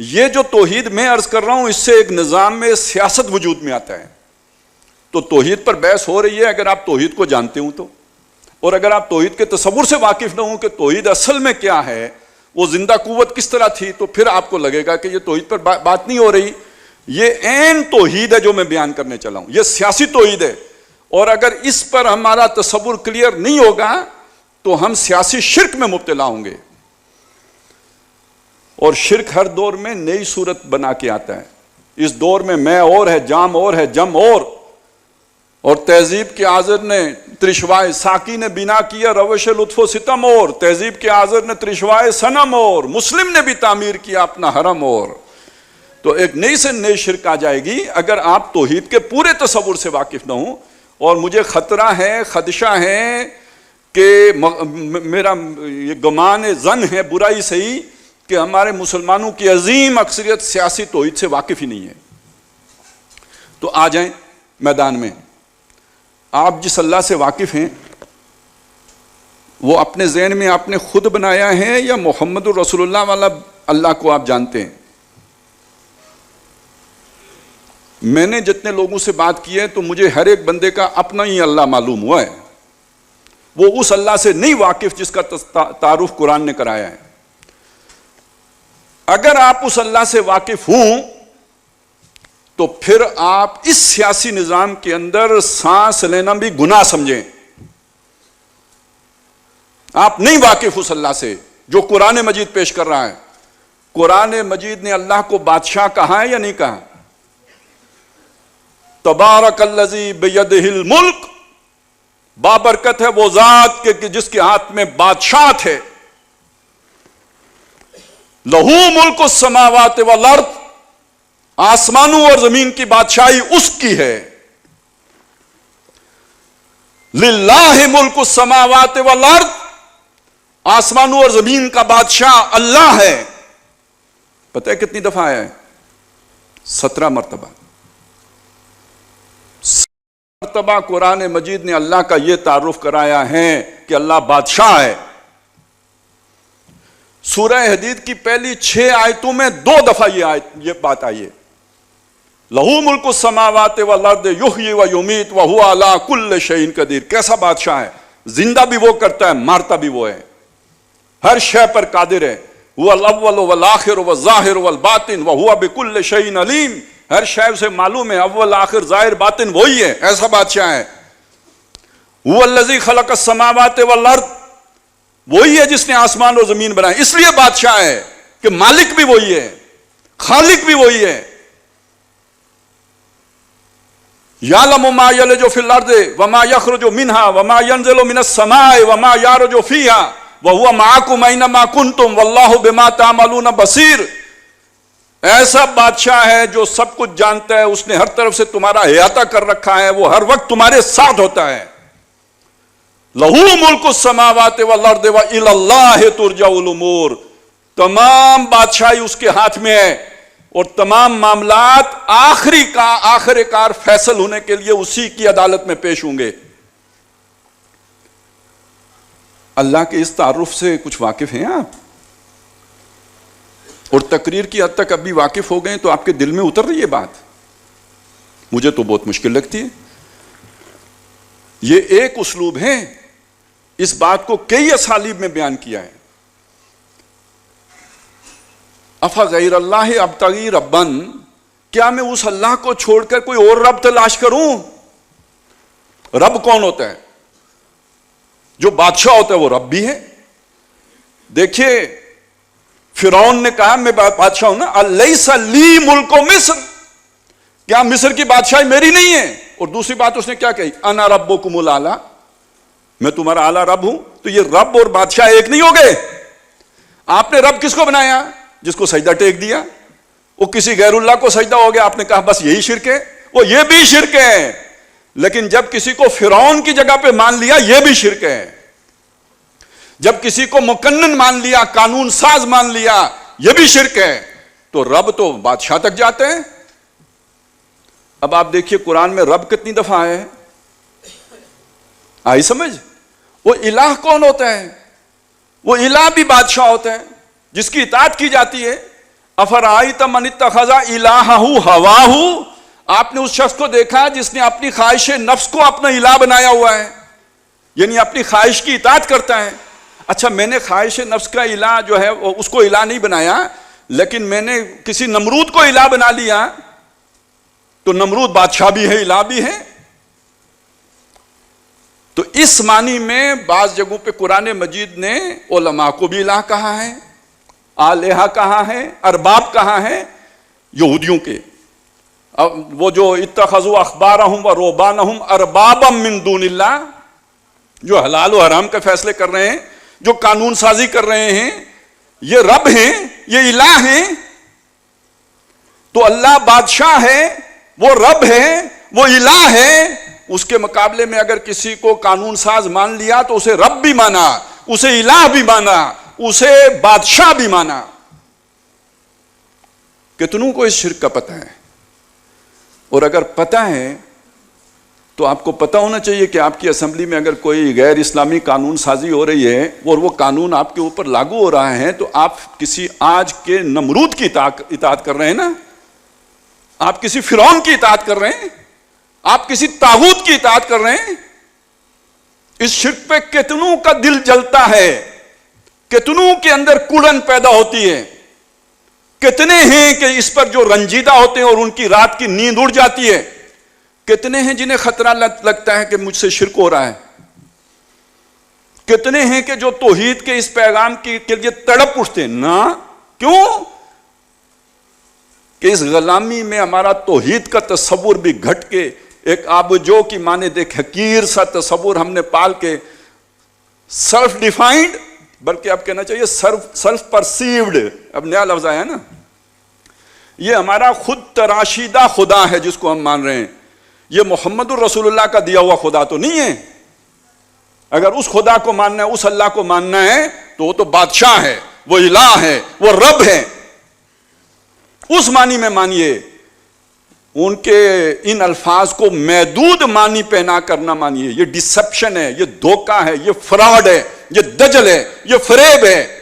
یہ جو توحید میں عرض کر رہا ہوں اس سے ایک نظام میں سیاست وجود میں آتا ہے. تو توحید پر بحث ہو رہی ہے اگر آپ توحید کو جانتے ہوں تو، اور اگر آپ توحید کے تصور سے واقف نہ ہوں کہ توحید اصل میں کیا ہے، وہ زندہ قوت کس طرح تھی، تو پھر آپ کو لگے گا کہ یہ توحید پر بات نہیں ہو رہی. یہ عین توحید ہے جو میں بیان کرنے چلا ہوں، یہ سیاسی توحید ہے. اور اگر اس پر ہمارا تصور کلیئر نہیں ہوگا تو ہم سیاسی شرک میں مبتلا ہوں گے. اور شرک ہر دور میں نئی صورت بنا کے آتا ہے. اس دور میں اور ہے، جام اور ہے، جم اور تہذیب کے آذر نے ترشوائے ساکی نے بنا کیا روش لطف و ستم، اور تہذیب کے آذر نے ترشوائے صنم، اور مسلم نے بھی تعمیر کیا اپنا حرم. اور تو ایک نئی سے نئی شرک آ جائے گی اگر آپ توحید کے پورے تصور سے واقف نہ ہوں. اور مجھے خطرہ ہے، خدشہ ہے کہ میرا یہ گمان ظن ہے، برائی صحیح، کہ ہمارے مسلمانوں کی عظیم اکثریت سیاسی توحید سے واقف ہی نہیں ہے. تو آ جائیں میدان میں. آپ جس اللہ سے واقف ہیں وہ اپنے ذہن میں آپ نے خود بنایا ہے یا محمد الرسول اللہ والا اللہ کو آپ جانتے ہیں؟ میں نے جتنے لوگوں سے بات کی ہے تو مجھے ہر ایک بندے کا اپنا ہی اللہ معلوم ہوا ہے. وہ اس اللہ سے نہیں واقف جس کا تعارف قرآن نے کرایا ہے. اگر آپ اس اللہ سے واقف ہوں تو پھر آپ اس سیاسی نظام کے اندر سانس لینا بھی گناہ سمجھیں. آپ نہیں واقف اس اللہ سے جو قرآن مجید پیش کر رہا ہے. قرآن مجید نے اللہ کو بادشاہ کہا ہے یا نہیں کہا؟ تبارک الذی بیدہ الملک، بابرکت ہے وہ ذات کہ جس کے ہاتھ میں بادشاہت ہے. لہو ملک السماوات والارض، آسمانوں اور زمین کی بادشاہی اس کی ہے. للہ ملک السماوات والارض، آسمانوں اور زمین کا بادشاہ اللہ ہے. پتہ ہے کتنی دفعہ آیا ہے؟ 17 مرتبہ. مرتبہ قرآن مجید نے اللہ کا یہ تعارف کرایا ہے کہ اللہ بادشاہ ہے. سورہ حدید کی پہلی 6 آیتوں میں 2 دفعہ یہ بات آئی ہے. لہو ملک السماوات والارض یحیی و یمیت وہو علی کل شیء قدیر. کیسا بادشاہ ہے؟ زندہ بھی وہ کرتا ہے، مارتا بھی وہ ہے، ہر شے پر قادر ہے. هو الاول والآخر والظاہر والباطن وہو بکل شیء علیم. ہر شے سے معلوم ہے، اول آخر ظاہر باطن وہی ہے. ایسا بادشاہ ہے. هو الذی خلق السماوات والارض، وہی ہے جس نے آسمان اور زمین بنائے. اس لیے بادشاہ ہے کہ مالک بھی وہی ہے، خالق بھی وہی ہے. یعلم ما یلج فی الارض وما یخرج منها وما ینزل من السماء وما یعرج فیها وہو معکم اینما کنتم واللہ بما تعملون بصیر. ایسا بادشاہ ہے جو سب کچھ جانتا ہے، اس نے ہر طرف سے تمہارا احاطہ کر رکھا ہے، وہ ہر وقت تمہارے ساتھ ہوتا ہے. لہو ملک السماوات والارض والی اللہ ترجع الامور. تمام بادشاہی اس کے ہاتھ میں ہے اور تمام معاملات آخر کار فیصل ہونے کے لیے اسی کی عدالت میں پیش ہوں گے. اللہ کے اس تعارف سے کچھ واقف ہیں آپ؟ اور تقریر کی حد تک ابھی واقف ہو گئے تو آپ کے دل میں اتر رہی ہے بات؟ مجھے تو بہت مشکل لگتی ہے. یہ ایک اسلوب ہے، اس بات کو کئی اسالیب میں بیان کیا ہے. افغیر اللہ ابتغی ربن، کیا میں اس اللہ کو چھوڑ کر کوئی اور رب تلاش کروں؟ رب کون ہوتا ہے؟ جو بادشاہ ہوتا ہے وہ رب بھی ہے. دیکھیے فرعون نے کہا میں بادشاہ ہوں نا، الیس لی ملک مصر، کیا مصر کی بادشاہی میری نہیں ہے؟ اور دوسری بات اس نے کیا کہی؟ انا ربکم الاعلی، میں تمہارا اعلیٰ رب ہوں. تو یہ رب اور بادشاہ ایک نہیں ہو گئے. آپ نے رب کس کو بنایا؟ جس کو سجدہ ٹیک دیا. وہ کسی غیر اللہ کو سجدہ ہو گیا، آپ نے کہا بس یہی شرک ہے. وہ یہ بھی شرک ہے. لیکن جب کسی کو فرعون کی جگہ پہ مان لیا یہ بھی شرک ہے. جب کسی کو مقنن مان لیا، قانون ساز مان لیا، یہ بھی شرک ہے. تو رب تو بادشاہ تک جاتے ہیں. اب آپ دیکھیے قرآن میں رب کتنی دفعہ آئے؟ آئی سمجھ؟ وہ الہ کون ہوتا ہے؟ وہ الہ بھی بادشاہ ہوتا ہے جس کی اطاعت کی جاتی ہے. افرائیت من اتخذ الہہ ہواہ، آپ نے اس شخص کو دیکھا جس نے اپنی خواہش نفس کو اپنا الہ بنایا ہوا ہے، یعنی اپنی خواہش کی اطاعت کرتا ہے. اچھا میں نے خواہش نفس کا الہ جو ہے اس کو الہ نہیں بنایا، لیکن میں نے کسی نمرود کو الہ بنا لیا، تو نمرود بادشاہ بھی ہے الہ بھی ہے. تو اس معنی میں بعض جگہوں پہ قرآن مجید نے علماء کو بھی الہ کہا ہے، آلہہ کہا ہے، ارباب کہا ہے یہودیوں کے. وہ جو اتخذوا احبارہم و رہبانہم اربابا من دون اللہ، جو حلال و حرام کے فیصلے کر رہے ہیں، جو قانون سازی کر رہے ہیں، یہ رب ہیں، یہ الہ ہیں. تو اللہ بادشاہ ہے، وہ رب ہے، وہ الہ ہے. اس کے مقابلے میں اگر کسی کو قانون ساز مان لیا تو اسے رب بھی مانا، اسے الہ بھی مانا، اسے بادشاہ بھی مانا. کتنوں کو اس شرک کا پتہ ہے؟ اور اگر پتہ ہے تو آپ کو پتہ ہونا چاہیے کہ آپ کی اسمبلی میں اگر کوئی غیر اسلامی قانون سازی ہو رہی ہے اور وہ قانون آپ کے اوپر لاگو ہو رہا ہے تو آپ کسی آج کے نمرود کی اطاعت کر رہے ہیں نا، آپ کسی فرعون کی اطاعت کر رہے ہیں، آپ کسی طاغوت کی اطاعت کر رہے ہیں. اس شرک پہ کتنوں کا دل جلتا ہے، کتنوں کے اندر کڑن پیدا ہوتی ہے. کتنے ہیں کہ اس پر جو رنجیدہ ہوتے ہیں اور ان کی رات کی نیند اڑ جاتی ہے. کتنے ہیں جنہیں خطرہ لگتا ہے کہ مجھ سے شرک ہو رہا ہے. کتنے ہیں کہ جو توحید کے اس پیغام کے لیے تڑپ اٹھتے ہیں. نہ کیوں کہ اس غلامی میں ہمارا توحید کا تصور بھی گھٹ کے ایک آبجو کی مانند ایک حقیر سا تصور ہم نے پال کے سیلف ڈیفائنڈ، بلکہ اب کہنا چاہیے سیلف پرسیوڈ، اب نیا لفظ آیا نا، یہ ہمارا خود تراشیدہ خدا ہے جس کو ہم مان رہے ہیں. یہ محمد الرسول اللہ کا دیا ہوا خدا تو نہیں ہے. اگر اس خدا کو ماننا ہے، اس اللہ کو ماننا ہے تو وہ تو بادشاہ ہے، وہ الہ ہے، وہ رب ہے. اس معنی میں مانیے. ان کے ان الفاظ کو محدود معنی پہ نہ کرنا مانیے. یہ ڈسپشن ہے، یہ دھوکہ ہے، یہ فراڈ ہے، یہ دجل ہے، یہ فریب ہے.